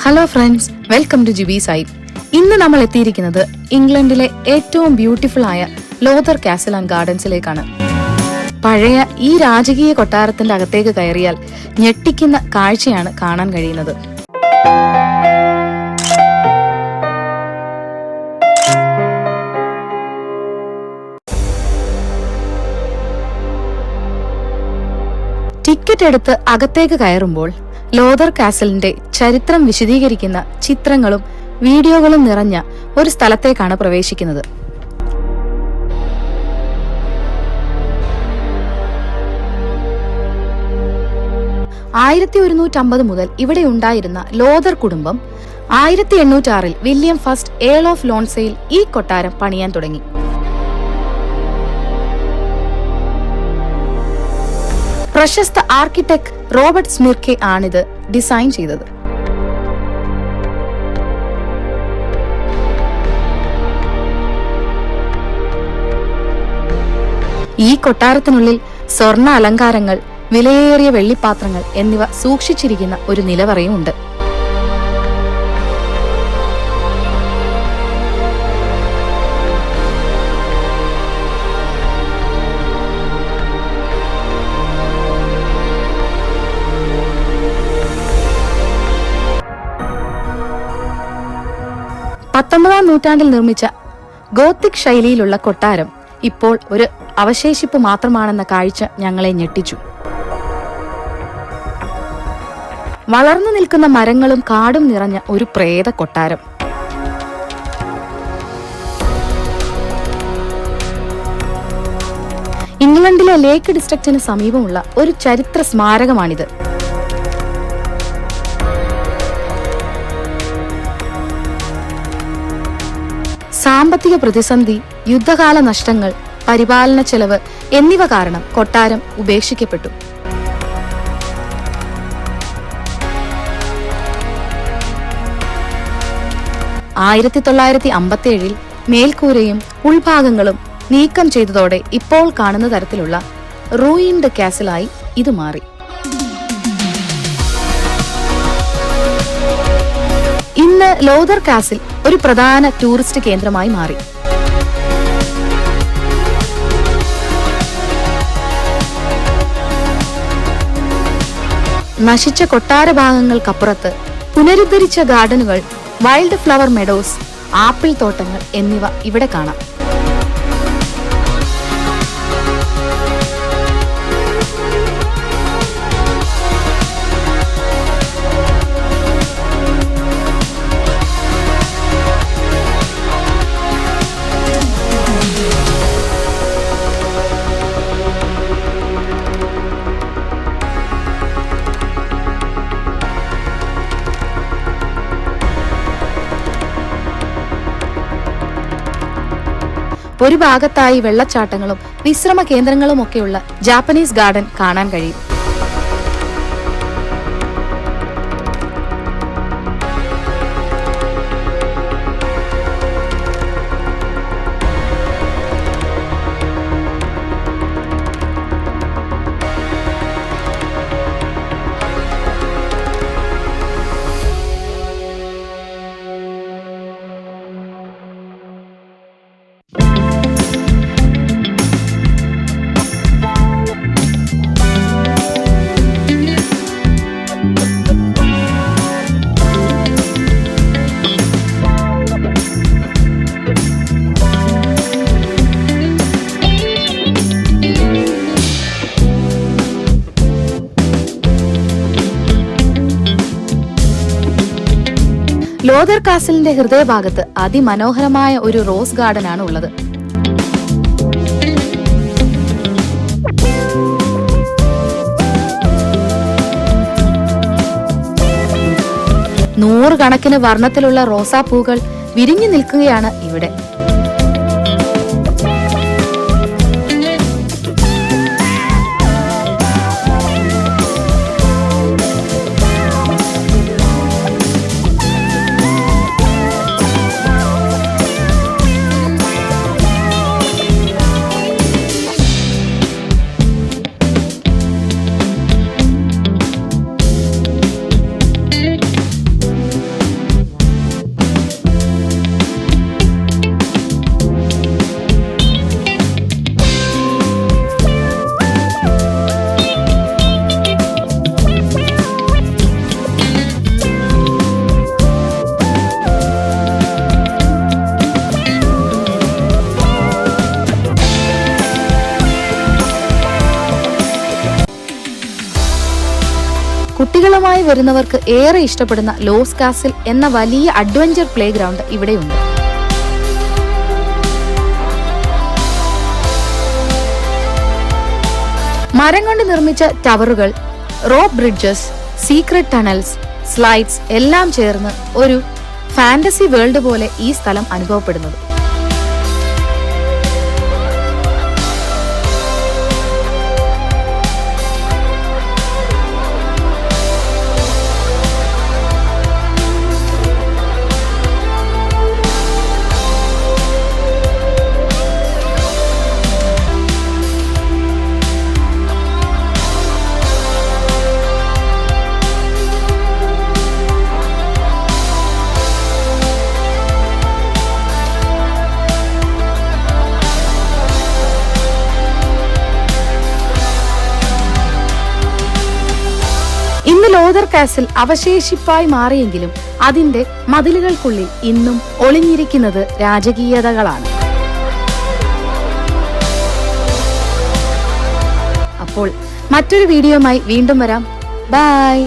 Hello friends, welcome to GB side. ഇന്ന് നമ്മൾ എത്തിയിരിക്കുന്നത് ഇംഗ്ലണ്ടിലെ ഏറ്റവും ബ്യൂട്ടിഫുൾ ആയ ലോതർ കാസിൽ ആൻഡ് ഗാർഡൻസിലേക്കാണ്. പഴയ ഈ രാജകീയ കൊട്ടാരത്തിന്റെ അകത്തേക്ക് കയറിയാൽ ഞെട്ടിക്കുന്ന കാഴ്ചയാണ് കാണാൻ കഴിയുന്നത്. ടിക്കറ്റ് എടുത്ത് അകത്തേക്ക് കയറുമ്പോൾ ലോതർ കാസലിന്റെ ചരിത്രം വിശദീകരിക്കുന്ന ചിത്രങ്ങളും വീഡിയോകളും നിറഞ്ഞ ഒരു സ്ഥലത്തേക്കാണ് പ്രവേശിക്കുന്നത്. മുതൽ ഇവിടെ ഉണ്ടായിരുന്ന ലോതർ കുടുംബം 1806 വില്യം ഫസ്റ്റ് ഏൾ ഓഫ് ലോൺസെയിൽ ഈ കൊട്ടാരം പണിയാൻ തുടങ്ങി. പ്രശസ്ത ആർക്കിടെക്ട് റോബർട്ട് സ്മിർക്കെ ആണിത് ഡിസൈൻ ചെയ്തത്. ഈ കൊട്ടാരത്തിനുള്ളിൽ സ്വർണ്ണ അലങ്കാരങ്ങൾ, വിലയേറിയ വെള്ളിപ്പാത്രങ്ങൾ എന്നിവ സൂക്ഷിച്ചിരിക്കുന്ന ഒരു നിലവറയും ഉണ്ട്. പത്തൊമ്പതാം നൂറ്റാണ്ടിൽ നിർമ്മിച്ച ഗോത്തിക് ശൈലിയിലുള്ള കൊട്ടാരം ഇപ്പോൾ ഒരു അവശേഷിപ്പ് മാത്രമാണെന്ന കാഴ്ച ഞങ്ങളെ ഞെട്ടിച്ചു. വളർന്നു നിൽക്കുന്ന മരങ്ങളും കാടും നിറഞ്ഞ ഒരു പ്രേത കൊട്ടാരം. ഇംഗ്ലണ്ടിലെ ലേക്ക് ഡിസ്ട്രിക്റ്റിന് സമീപമുള്ള ഒരു ചരിത്ര സ്മാരകമാണിത്. സാമ്പത്തിക പ്രതിസന്ധി, യുദ്ധകാല നഷ്ടങ്ങൾ, പരിപാലന ചെലവ് എന്നിവ കാരണം കൊട്ടാരം ഉപേക്ഷിക്കപ്പെട്ടു. മേൽക്കൂരയും ഉൾഭാഗങ്ങളും നീക്കം ചെയ്തതോടെ ഇപ്പോൾ കാണുന്ന തരത്തിലുള്ള റൂയിൻഡ് കാസിലായി ഇത് മാറി. ഇന്ന് ലോതർ കാസിൽ ഒരു പ്രധാന ടൂറിസ്റ്റ് കേന്ദ്രമായി മാറി. നശിച്ച കൊട്ടാര ഭാഗങ്ങൾക്കപ്പുറത്ത് പുനരുദ്ധരിച്ച ഗാർഡനുകൾ, വൈൽഡ് ഫ്ലവർ മെഡോസ്, ആപ്പിൾ തോട്ടങ്ങൾ എന്നിവ ഇവിടെ കാണാം. ഒരു ഭാഗത്തായി വെള്ളച്ചാട്ടങ്ങളും വിശ്രമ കേന്ദ്രങ്ങളുമൊക്കെയുള്ള ജാപ്പനീസ് ഗാർഡൻ കാണാൻ കഴിയും. ലോതർ കാസലിന്റെ ഹൃദയഭാഗത്ത് അതിമനോഹരമായ ഒരു റോസ് ഗാർഡൻ ആണ് ഉള്ളത്. നൂറുകണക്കിന് വർണ്ണത്തിലുള്ള റോസാപ്പൂക്കൾ വിരിഞ്ഞു നിൽക്കുകയാണ് ഇവിടെ. ആദ്യമായി വരുന്നവർക്ക് ഏറെ ഇഷ്ടപ്പെടുന്ന ലോസ് കാസിൽ എന്ന വലിയ അഡ്വഞ്ചർ പ്ലേ ഗ്രൗണ്ട് ഇവിടെയുണ്ട്. മരം കൊണ്ട് നിർമ്മിച്ച ടവറുകൾ, rope bridges, secret tunnels, slides എല്ലാം ചേർന്ന് ഒരു ഫാന്റസി വേൾഡ് പോലെ ഈ സ്ഥലം അനുഭവപ്പെടുന്നത്. ഇന്ന് ലോതർ കാസിൽ അവശേഷിപ്പായി മാറിയെങ്കിലും അതിന്റെ മതിലുകൾക്കുള്ളിൽ ഇന്നും ഒളിഞ്ഞിരിക്കുന്നത് രാജകീയതകളാണ്. അപ്പോൾ മറ്റൊരു വീഡിയോയുമായി വീണ്ടും വരാം. ബൈ.